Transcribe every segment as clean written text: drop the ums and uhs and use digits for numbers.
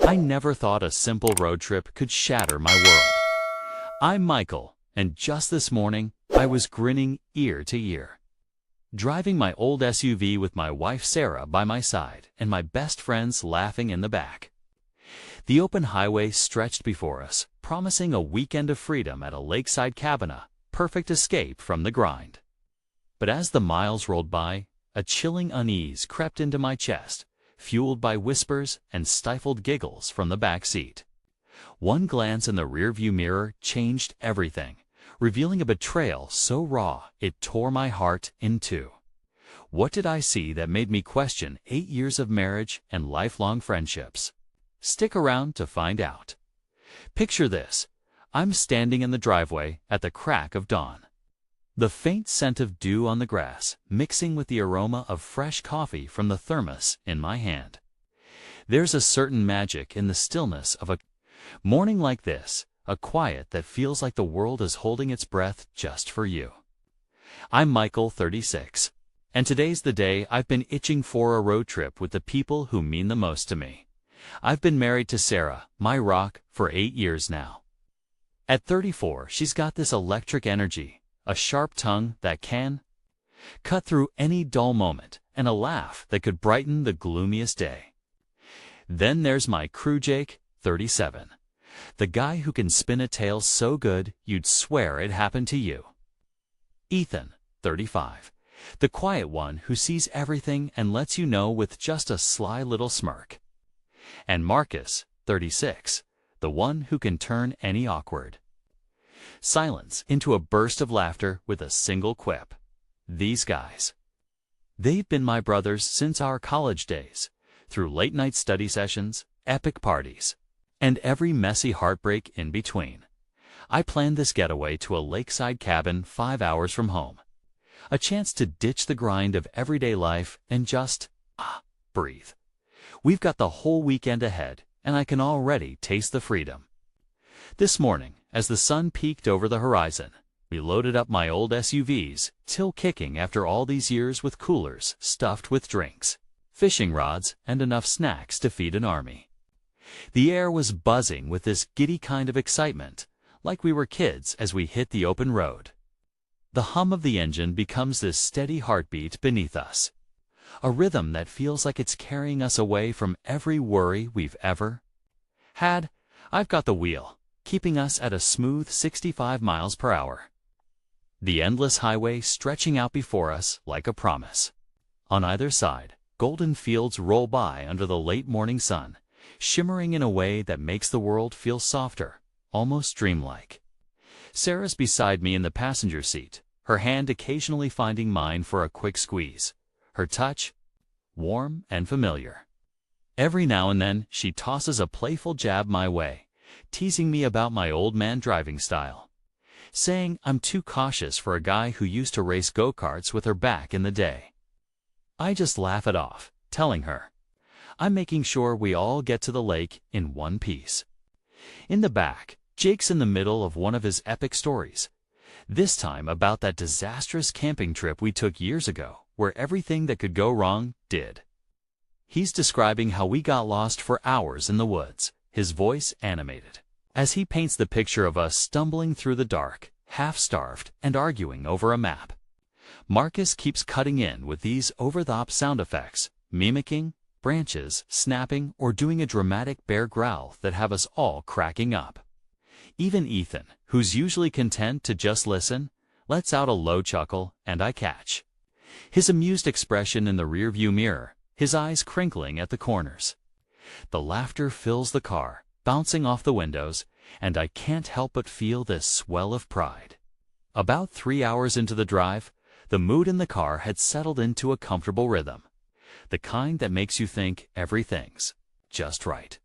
I never thought a simple road trip could shatter my world. I'm Michael, and just this morning, I was grinning ear to ear. Driving my old SUV with my wife Sarah by my side and my best friends laughing in the back. The open highway stretched before us, promising a weekend of freedom at a lakeside cabana, perfect escape from the grind. But as the miles rolled by, a chilling unease crept into my chest, fueled by whispers and stifled giggles from the back seat. One glance in the rearview mirror changed everything, revealing a betrayal so raw it tore my heart in two. What did I see that made me question 8 years of marriage and lifelong friendships? Stick around to find out. Picture this. I'm standing in the driveway at the crack of dawn. The faint scent of dew on the grass mixing with the aroma of fresh coffee from the thermos in my hand. There's a certain magic in the stillness of a morning like this, a quiet that feels like the world is holding its breath just for you. I'm Michael, 36, and today's the day I've been itching for a road trip with the people who mean the most to me. I've been married to Sarah, my rock, for 8 years now. At 34, she's got this electric energy, a sharp tongue that can cut through any dull moment, and a laugh that could brighten the gloomiest day. Then there's my crew Jake, 37. The guy who can spin a tale so good you'd swear it happened to you. Ethan, 35. The quiet one who sees everything and lets you know with just a sly little smirk. And Marcus, 36. The one who can turn any awkward silence into a burst of laughter with a single quip. These guys. They've been my brothers since our college days, through late-night study sessions, epic parties, and every messy heartbreak in between. I planned this getaway to a lakeside cabin 5 hours from home. A chance to ditch the grind of everyday life and just, breathe. We've got the whole weekend ahead, and I can already taste the freedom. This morning, as the sun peeked over the horizon, we loaded up my old SUVs, still kicking after all these years with coolers stuffed with drinks, fishing rods, and enough snacks to feed an army. The air was buzzing with this giddy kind of excitement, like we were kids as we hit the open road. The hum of the engine becomes this steady heartbeat beneath us, a rhythm that feels like it's carrying us away from every worry we've ever had. I've got the wheel, keeping us at a smooth 65 miles per hour. The endless highway stretching out before us like a promise. On either side, golden fields roll by under the late morning sun, shimmering in a way that makes the world feel softer, almost dreamlike. Sarah's beside me in the passenger seat, her hand occasionally finding mine for a quick squeeze, her touch warm and familiar. Every now and then, she tosses a playful jab my way, teasing me about my old man driving style, saying I'm too cautious for a guy who used to race go-karts with her back in the day. I just laugh it off, telling her I'm making sure we all get to the lake in one piece. In the back, Jake's in the middle of one of his epic stories, this time about that disastrous camping trip we took years ago, where everything that could go wrong did. He's describing how we got lost for hours in the woods, his voice animated, as he paints the picture of us stumbling through the dark, half-starved, and arguing over a map. Marcus keeps cutting in with these over-the-top sound effects, mimicking branches, snapping, or doing a dramatic bear growl that have us all cracking up. Even Ethan, who's usually content to just listen, lets out a low chuckle, and I catch his amused expression in the rearview mirror, his eyes crinkling at the corners. The laughter fills the car, bouncing off the windows, and I can't help but feel this swell of pride. About 3 hours into the drive, the mood in the car had settled into a comfortable rhythm, the kind that makes you think everything's just right.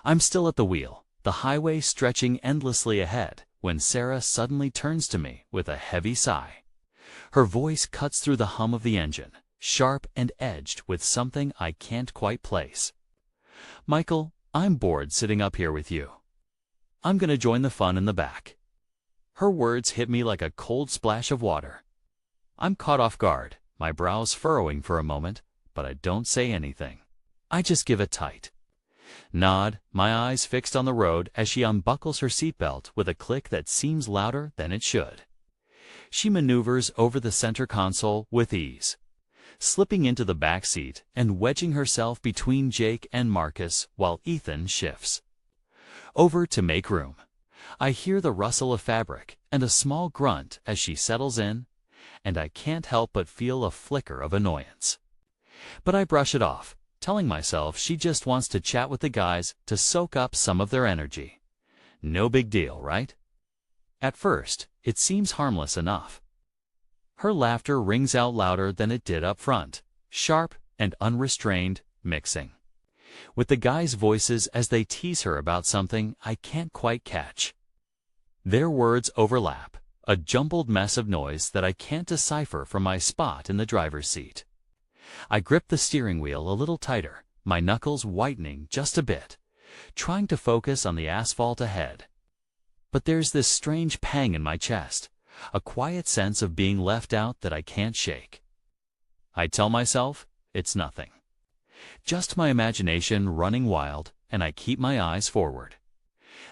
I'm still at the wheel, the highway stretching endlessly ahead, when Sarah suddenly turns to me with a heavy sigh. Her voice cuts through the hum of the engine, sharp and edged with something I can't quite place. Michael, I'm bored sitting up here with you. I'm gonna join the fun in the back. Her words hit me like a cold splash of water. I'm caught off guard, my brows furrowing for a moment, but I don't say anything. I just give it tight. Nod, my eyes fixed on the road as she unbuckles her seatbelt with a click that seems louder than it should. She maneuvers over the center console with ease, slipping into the back seat and wedging herself between Jake and Marcus while Ethan shifts over to make room. I hear the rustle of fabric and a small grunt as she settles in, and I can't help but feel a flicker of annoyance. But I brush it off, telling myself she just wants to chat with the guys to soak up some of their energy. No big deal, right? At first, it seems harmless enough. Her laughter rings out louder than it did up front, sharp and unrestrained, mixing with the guys' voices as they tease her about something I can't quite catch. Their words overlap, a jumbled mess of noise that I can't decipher from my spot in the driver's seat. I grip the steering wheel a little tighter, my knuckles whitening just a bit, trying to focus on the asphalt ahead. But there's this strange pang in my chest, a quiet sense of being left out that I can't shake. I tell myself it's nothing, just my imagination running wild, and I keep my eyes forward.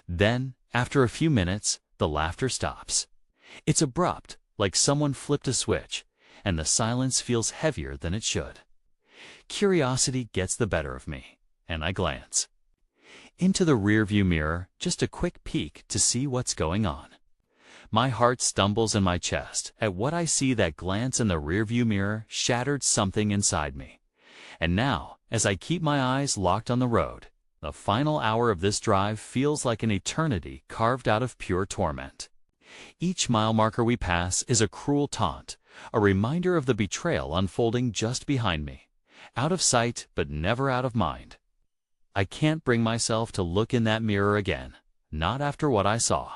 Then, after a few minutes, the laughter stops. It's abrupt, like someone flipped a switch, and the silence feels heavier than it should. Curiosity gets the better of me, and I glance into the rearview mirror, just a quick peek to see what's going on. My heart stumbles in my chest at what I see. That glance in the rearview mirror shattered something inside me. And now, as I keep my eyes locked on the road, the final hour of this drive feels like an eternity carved out of pure torment. Each mile marker we pass is a cruel taunt, a reminder of the betrayal unfolding just behind me, out of sight but never out of mind. I can't bring myself to look in that mirror again, not after what I saw.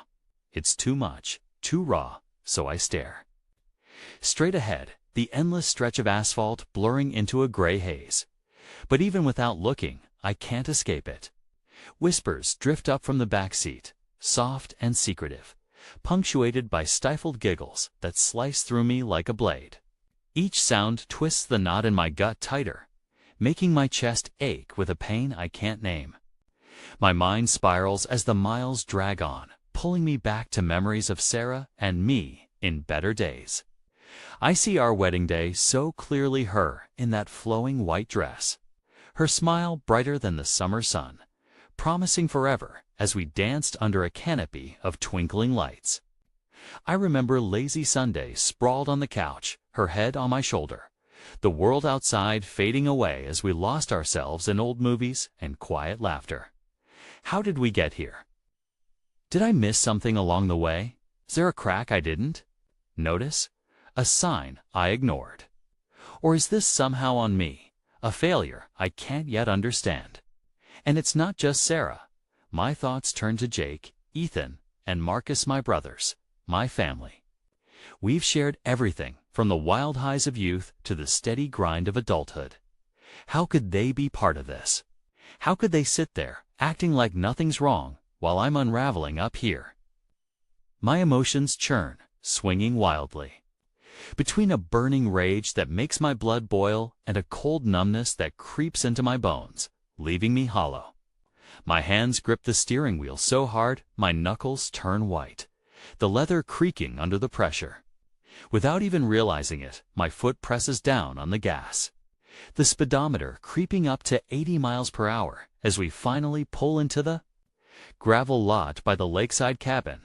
It's too much, too raw, so I stare straight ahead, the endless stretch of asphalt blurring into a gray haze. But even without looking, I can't escape it. Whispers drift up from the back seat, soft and secretive, punctuated by stifled giggles that slice through me like a blade. Each sound twists the knot in my gut tighter, making my chest ache with a pain I can't name. My mind spirals as the miles drag on, pulling me back to memories of Sarah and me in better days. I see our wedding day so clearly, her in that flowing white dress, her smile brighter than the summer sun, promising forever as we danced under a canopy of twinkling lights. I remember lazy Sundays sprawled on the couch, her head on my shoulder, the world outside fading away as we lost ourselves in old movies and quiet laughter. How did we get here? Did I miss something along the way? Is there a crack I didn't notice? A sign I ignored? Or is this somehow on me, a failure I can't yet understand? And it's not just Sarah. My thoughts turn to Jake, Ethan, and Marcus, my brothers, my family. We've shared everything from the wild highs of youth to the steady grind of adulthood. How could they be part of this? How could they sit there, acting like nothing's wrong, while I'm unraveling up here? My emotions churn, swinging wildly between a burning rage that makes my blood boil and a cold numbness that creeps into my bones, leaving me hollow. My hands grip the steering wheel so hard my knuckles turn white, the leather creaking under the pressure. Without even realizing it, my foot presses down on the gas, the speedometer creeping up to 80 miles per hour as we finally pull into the gravel lot by the lakeside cabin.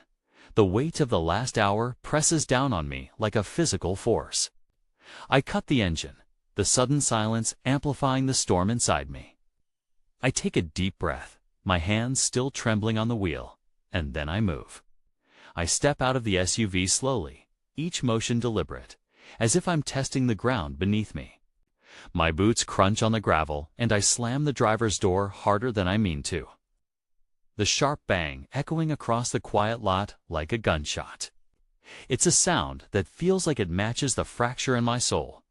The weight of the last hour presses down on me like a physical force. I cut the engine, the sudden silence amplifying the storm inside me. I take a deep breath, my hands still trembling on the wheel, and then I move. I step out of the SUV slowly, each motion deliberate, as if I'm testing the ground beneath me. My boots crunch on the gravel, and I slam the driver's door harder than I mean to, the sharp bang echoing across the quiet lot like a gunshot. It's a sound that feels like it matches the fracture in my soul.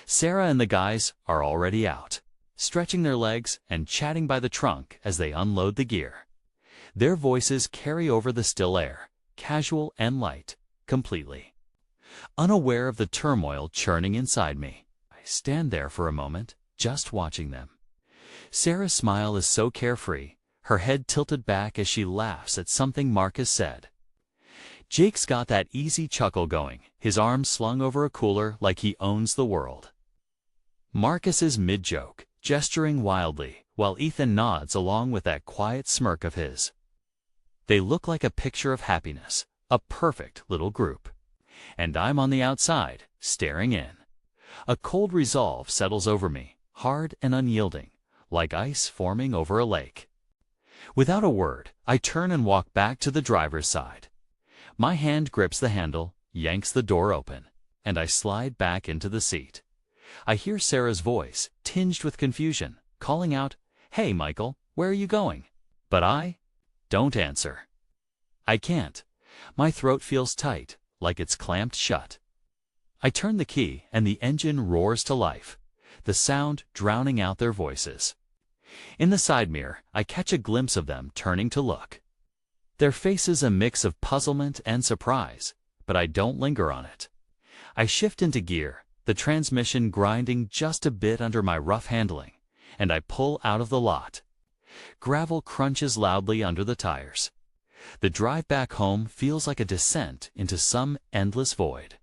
Sarah and the guys are already out, stretching their legs and chatting by the trunk as they unload the gear. Their voices carry over the still air, casual and light, completely unaware of the turmoil churning inside me. I stand there for a moment, just watching them. Sarah's smile is so carefree, her head tilted back as she laughs at something Marcus said. Jake's got that easy chuckle going, his arms slung over a cooler like he owns the world. Marcus is mid-joke, gesturing wildly, while Ethan nods along with that quiet smirk of his. They look like a picture of happiness, a perfect little group. And I'm on the outside, staring in. A cold resolve settles over me, hard and unyielding, like ice forming over a lake. Without a word, I turn and walk back to the driver's side. My hand grips the handle, yanks the door open, and I slide back into the seat. I hear Sarah's voice, tinged with confusion, calling out, "Hey, Michael, where are you going?" But I don't answer. I can't. My throat feels tight, like it's clamped shut. I turn the key and the engine roars to life, the sound drowning out their voices. In the side mirror, I catch a glimpse of them turning to look. Their faces a mix of puzzlement and surprise, but I don't linger on it. I shift into gear, the transmission grinding just a bit under my rough handling, and I pull out of the lot. Gravel crunches loudly under the tires. The drive back home feels like a descent into some endless void.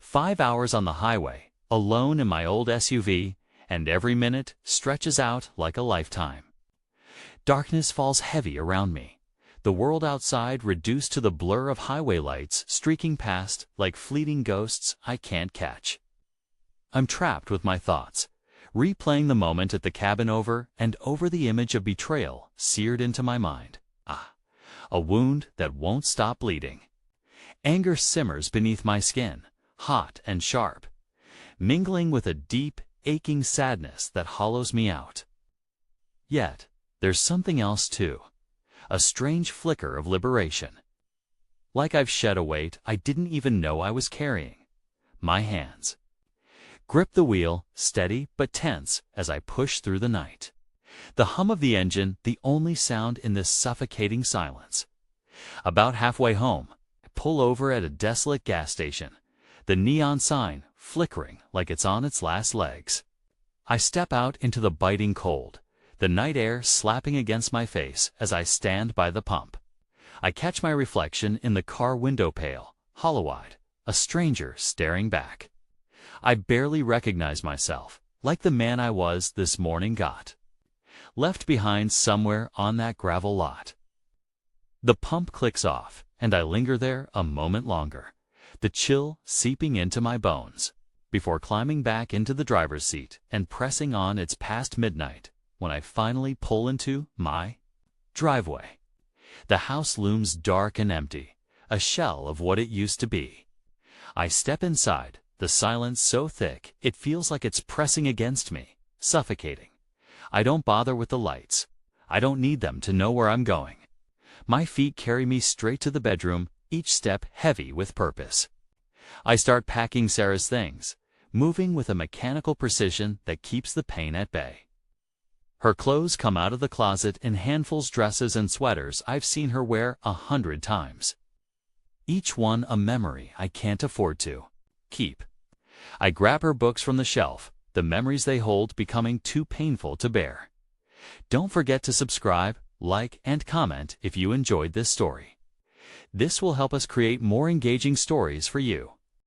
5 hours on the highway, alone in my old SUV, and every minute stretches out like a lifetime. Darkness falls heavy around me, the world outside reduced to the blur of highway lights streaking past like fleeting ghosts I can't catch. I'm trapped with my thoughts, replaying the moment at the cabin over and over the image of betrayal seared into my mind. A wound that won't stop bleeding. Anger simmers beneath my skin, hot and sharp, mingling with a deep, aching sadness that hollows me out. Yet, there's something else too, a strange flicker of liberation. Like I've shed a weight I didn't even know I was carrying. My hands grip the wheel, steady but tense as I push through the night. The hum of the engine, the only sound in this suffocating silence. About halfway home, I pull over at a desolate gas station, the neon sign flickering like it's on its last legs. I step out into the biting cold, the night air slapping against my face as I stand by the pump. I catch my reflection in the car window pale, hollow-eyed, a stranger staring back. I barely recognize myself, like the man I was this morning got left behind somewhere on that gravel lot. The pump clicks off, and I linger there a moment longer, the chill seeping into my bones, before climbing back into the driver's seat and pressing on. It's past midnight when I finally pull into my driveway. The house looms dark and empty, a shell of what it used to be. I step inside, the silence so thick it feels like it's pressing against me, suffocating. I don't bother with the lights. I don't need them to know where I'm going. My feet carry me straight to the bedroom, each step heavy with purpose. I start packing Sarah's things, moving with a mechanical precision that keeps the pain at bay. Her clothes come out of the closet in handfuls, dresses and sweaters I've seen her wear 100 times. Each one a memory I can't afford to keep. I grab her books from the shelf, the memories they hold becoming too painful to bear. Don't forget to subscribe, like, and comment if you enjoyed this story. This will help us create more engaging stories for you.